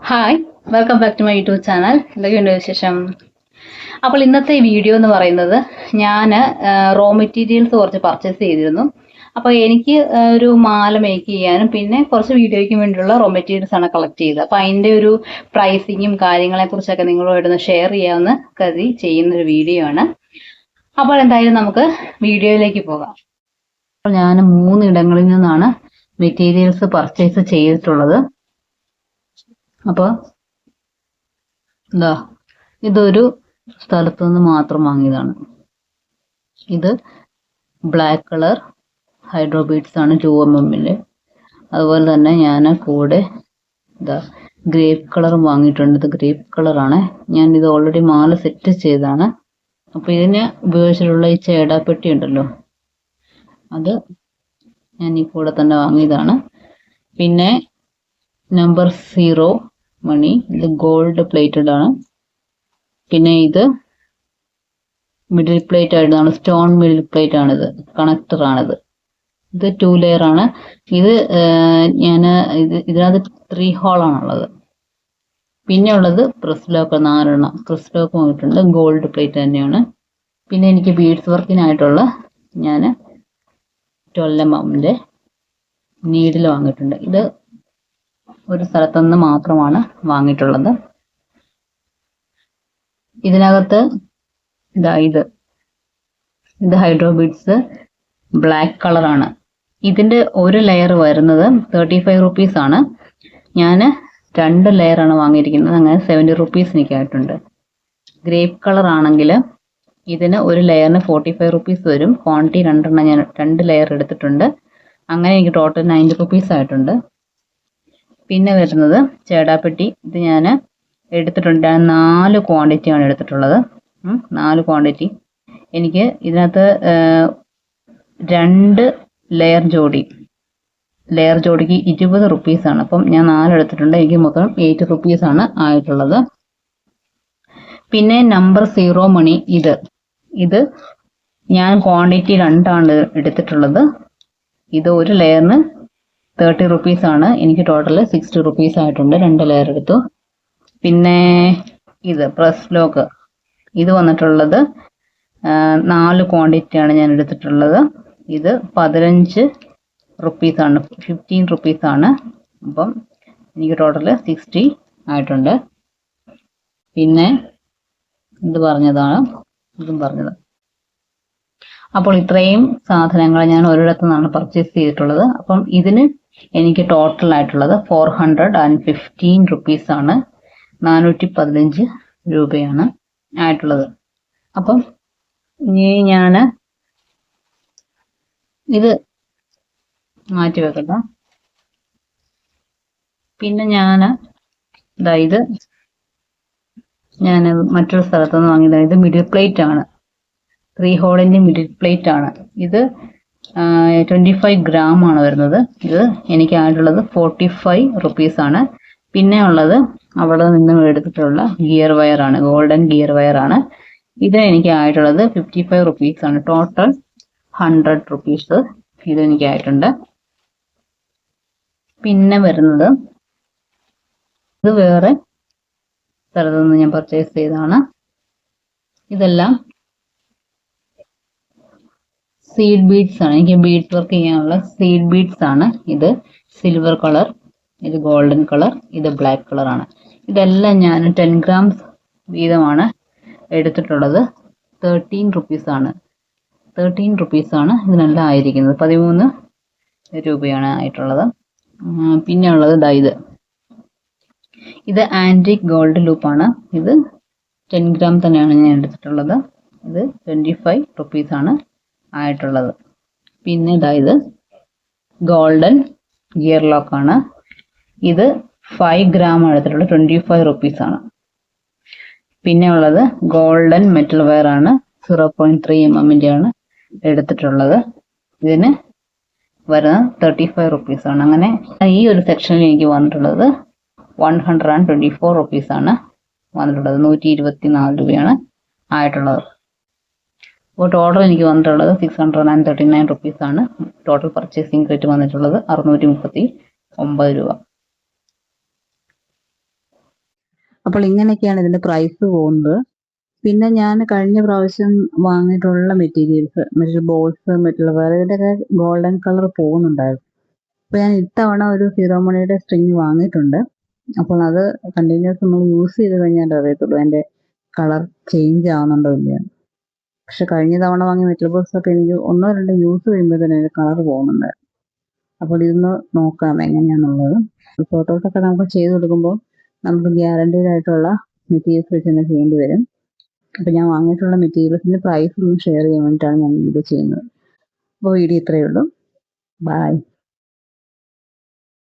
Hi, welcome back to my YouTube channel. എന്തൊക്കെയുണ്ട് വിശേഷം? അപ്പോൾ ഇന്നത്തെ വീഡിയോ എന്ന് പറയുന്നത് ഞാൻ റോ മെറ്റീരിയൽസ് കുറച്ച് പർച്ചേസ് ചെയ്തിരുന്നു. അപ്പോൾ എനിക്ക് ഒരു മാല മേക്ക് ചെയ്യാനും പിന്നെ കുറച്ച് വീഡിയോയ്ക്കും വേണ്ടിയുള്ള റോ മെറ്റീരിയൽസ് ആണ് കളക്ട് ചെയ്തത്. അപ്പോൾ അതിൻ്റെ ഒരു പ്രൈസിങ്ങും കാര്യങ്ങളെക്കുറിച്ചൊക്കെ നിങ്ങളുമായിട്ടൊന്ന് ഷെയർ ചെയ്യാമെന്ന് കരുതി ചെയ്യുന്നൊരു വീഡിയോ ആണ്. അപ്പോൾ എന്തായാലും നമുക്ക് വീഡിയോയിലേക്ക് പോകാം. അപ്പോൾ ഞാൻ 3 ഇടങ്ങളിൽ നിന്നാണ് മെറ്റീരിയൽസ് പർച്ചേസ് ചെയ്തിട്ടുള്ളത്. അപ്പോൾ എന്താ ഇതൊരു സ്ഥലത്തു നിന്ന് മാത്രം വാങ്ങിയതാണ്. ഇത് ബ്ലാക്ക് കളർ ഹൈഡ്രോ ബീഡ്സ് ആണ് 2 mm. അതുപോലെ തന്നെ ഞാൻ കൂടെ ഇതാ ഗ്രേപ്പ് കളറും വാങ്ങിയിട്ടുണ്ട്. ഇത് ഗ്രേപ്പ് കളറാണ്. ഞാൻ ഇത് ഓൾറെഡി മാല സെറ്റ് ചെയ്തതാണ്. അപ്പോൾ ഇതിന് ഉപയോഗിച്ചിട്ടുള്ള ഈ ചേടാപ്പെട്ടി ഉണ്ടല്ലോ, അത് ഞാൻ ഈ കൂടെ തന്നെ വാങ്ങിയതാണ്. പിന്നെ നമ്പർ 0 മണി, ഇത് ഗോൾഡ് പ്ലേറ്റഡ് ആണ്. പിന്നെ ഇത് മിഡിൽ പ്ലേറ്റ് ആയിട്ടാണ്, സ്റ്റോൺ മിഡിൽ പ്ലേറ്റ് ആണിത്, കണക്ടർ ആണിത്. ഇത് 2 ലെയർ ആണ്. ഇത് ഇതിനകത്ത് 3 ഹോളാണുള്ളത്. പിന്നെ ഉള്ളത് പ്രസ് ലോക്ക് 4 എണ്ണം പ്രസ് ലോക്ക് വാങ്ങിയിട്ടുണ്ട്. ഗോൾഡ് പ്ലേറ്റ് തന്നെയാണ്. പിന്നെ എനിക്ക് ബീഡ്സ് വർക്കിനായിട്ടുള്ള ഞാൻ 12 mm നീഡിൽ വാങ്ങിയിട്ടുണ്ട്. ഇത് ഒരു സ്ഥലത്തുനിന്ന് മാത്രമാണ് വാങ്ങിയിട്ടുള്ളത്. ഇതിനകത്ത് ഇത് ഹൈഡ്രോ ബീഡ്സ് ബ്ലാക്ക് കളറാണ്. ഇതിന്റെ ഒരു ലെയർ വരുന്നത് 35 റുപ്പീസ് ആണ്. ഞാൻ 2 ലെയറാണ് വാങ്ങിയിരിക്കുന്നത്. അങ്ങനെ 70 റുപ്പീസ് എനിക്കായിട്ടുണ്ട്. ഗ്രേപ്പ് കളർ ആണെങ്കിൽ ഇതിന് ഒരു ലെയറിന് 45 റുപ്പീസ് വരും. ക്വാണ്ടിറ്റി 2 എണ്ണം ഞാൻ 2 ലെയർ എടുത്തിട്ടുണ്ട്. അങ്ങനെ എനിക്ക് ടോട്ടൽ 90 റുപ്പീസ് ആയിട്ടുണ്ട്. പിന്നെ വരുന്നത് ചേടാപ്പെട്ടി. ഇത് ഞാൻ എടുത്തിട്ടുണ്ട്. 4 ക്വാണ്ടിറ്റിയാണ് എടുത്തിട്ടുള്ളത്. 4 ക്വാണ്ടിറ്റി. എനിക്ക് ഇതിനകത്ത് 2 ലെയർ ജോഡിക്ക് 20 റുപ്പീസാണ്. അപ്പം ഞാൻ 4 എടുത്തിട്ടുണ്ട്. എനിക്ക് മൊത്തം 8 റുപ്പീസാണ് ആയിട്ടുള്ളത്. പിന്നെ നമ്പർ 0 മണി, ഇത് ഞാൻ ക്വാണ്ടിറ്റി 2 ആണ് എടുത്തിട്ടുള്ളത്. ഇത് ഒരു ലെയറിന് 30 റുപ്പീസ് ആണ്. എനിക്ക് ടോട്ടൽ 60 റുപ്പീസ് ആയിട്ടുണ്ട്. 2 ലെയർ എടുത്തു. പിന്നെ ഇത് പ്രസ് ലോക്ക്, ഇത് വന്നിട്ടുള്ളത് 4 ക്വാണ്ടിറ്റിയാണ് ഞാൻ എടുത്തിട്ടുള്ളത്. ഇത് 15 റുപ്പീസ് ആണ്, 15 റുപ്പീസ് ആണ്. അപ്പം എനിക്ക് ടോട്ടൽ 60 ആയിട്ടുണ്ട്. പിന്നെ ഇതും പറഞ്ഞത്. അപ്പോൾ ഇത്രയും സാധനങ്ങൾ ഞാൻ ഒരിടത്തു നിന്നാണ് പർച്ചേസ് ചെയ്തിട്ടുള്ളത്. അപ്പം ഇതിന് എനിക്ക് ടോട്ടൽ ആയിട്ടുള്ളത് 415 റുപ്പീസ് ആണ്. 415 രൂപയാണ് ആയിട്ടുള്ളത്. അപ്പം ഇനി ഞാൻ ഇത് മാറ്റി വെക്കട്ടെ. പിന്നെ ഞാൻ മറ്റൊരു സ്ഥലത്തുനിന്ന് വാങ്ങിയത്. ഇത് മിഡിൽ പ്ലേറ്റ് ആണ്. 3 ഹോളിന്റെ മിഡിൽ പ്ലേറ്റ് ആണ്. ഇത് 25 ഗ്രാം ആണ് വരുന്നത്. ഇത് എനിക്കായിട്ടുള്ളത് 45 റുപ്പീസ് ആണ്. പിന്നെ ഉള്ളത് അവിടെ നിന്ന് എടുത്തിട്ടുള്ള ഗിയർ വയർ ആണ്, ഗോൾഡൻ ഗിയർ വയർ ആണ്. ഇത് എനിക്ക് ആയിട്ടുള്ളത് 55 റുപ്പീസ് ആണ്. ടോട്ടൽ 100 റുപ്പീസ് ഇത് എനിക്കായിട്ടുണ്ട്. പിന്നെ വരുന്നത് ഇത് വേറെ സ്ഥലത്തു നിന്ന് ഞാൻ പർച്ചേസ് ചെയ്തതാണ്. ഇതെല്ലാം സീഡ് ബീഡ്സ് ആണ്. എനിക്ക് ബീഡ്സ് വർക്ക് ചെയ്യാനുള്ള സീഡ് ബീഡ്സ് ആണ്. ഇത് സിൽവർ കളർ, ഇത് ഗോൾഡൻ കളർ, ഇത് ബ്ലാക്ക് കളർ ആണ്. ഇതെല്ലാം ഞാൻ 10 ഗ്രാംസ് വീതമാണ് എടുത്തിട്ടുള്ളത്. 13 റുപ്പീസ് ആണ്. 13 റുപ്പീസ് ആണ് ഇതിനെല്ലാം ആയിരിക്കുന്നത്. 13 രൂപയാണ് ആയിട്ടുള്ളത്. പിന്നെ ഉള്ളത് ഇത് ആന്റിക് ഗോൾഡ് ലൂപ്പാണ്. ഇത് 10 ഗ്രാം തന്നെയാണ് ഞാൻ എടുത്തിട്ടുള്ളത്. ഇത് 25 റുപ്പീസ് ആണ് ആയിട്ടുള്ളത്. പിന്നെ ഇത് ഗോൾഡൻ ഗിയർ ലോക്ക് ആണ്. ഇത് 5 ഗ്രാം എടുത്തിട്ടുള്ളത്. 25 റുപ്പീസ് ആണ്. പിന്നെ ഉള്ളത് ഗോൾഡൻ മെറ്റൽ വയർ ആണ്. 0.3 mm ആണ് എടുത്തിട്ടുള്ളത്. ഇതിന് വരുന്നത് 35 റുപ്പീസ് ആണ്. അങ്ങനെ ഈ ഒരു സെക്ഷനിൽ എനിക്ക് വന്നിട്ടുള്ളത് 124 റുപ്പീസ് ആണ് വന്നിട്ടുള്ളത്. 124 രൂപയാണ് ആയിട്ടുള്ളത്. അപ്പോൾ ടോട്ടൽ എനിക്ക് വന്നിട്ടുള്ളത് 639 റുപ്പീസ് ആണ്. ടോട്ടൽ പർച്ചേസിംഗ് റേറ്റ് വന്നിട്ടുള്ളത് 639 രൂപ. അപ്പോൾ ഇങ്ങനെയൊക്കെയാണ് ഇതിന്റെ പ്രൈസ് പോകുന്നത്. പിന്നെ ഞാൻ കഴിഞ്ഞ പ്രാവശ്യം വാങ്ങിയിട്ടുള്ള മെറ്റീരിയൽസ്, മറ്റു ബോൾസ്, മറ്റുള്ള വേറെ ഇതിൻ്റെയൊക്കെ ഗോൾഡൻ കളർ പോകുന്നുണ്ടായിരുന്നു. അപ്പോൾ ഞാൻ ഇത്തവണ ഒരു ഫിറോമണിയുടെ സ്ട്രിങ് വാങ്ങിയിട്ടുണ്ട്. അപ്പോൾ അത് കണ്ടിന്യൂസ് നമ്മൾ യൂസ് ചെയ്ത് കഴിഞ്ഞാൽ അറിയത്തുള്ളൂ അതിൻ്റെ കളർ ചേഞ്ച് ആവുന്നുണ്ടോ ഇല്ലയോ. പക്ഷെ കഴിഞ്ഞ തവണ വാങ്ങിയ മെറ്റൽ ബോക്സ് ഒക്കെ എനിക്ക് 1-2 യൂസ് ചെയ്യുമ്പോൾ തന്നെ അതിൻ്റെ കളർ പോകുന്നുണ്ടായിരുന്നു. അപ്പോൾ ഇതൊന്ന് നോക്കാം എങ്ങനെയാണെന്നുള്ളത്. ഫോട്ടോസൊക്കെ നമുക്ക് ചെയ്ത് കൊടുക്കുമ്പോൾ നമുക്ക് ഗ്യാരണ്ടീഡ് ആയിട്ടുള്ള മെറ്റീരിയൽസ് വെച്ച് തന്നെ ചെയ്യേണ്ടി വരും. അപ്പോൾ ഞാൻ വാങ്ങിയിട്ടുള്ള മെറ്റീരിയൽസിൻ്റെ പ്രൈസ് ഒന്ന് ഷെയർ ചെയ്യാൻ വേണ്ടിയിട്ടാണ് ഞാൻ വീഡിയോ ചെയ്യുന്നത്. അപ്പോൾ വീഡിയോ ഇത്രയേ ഉള്ളൂ. ബൈ.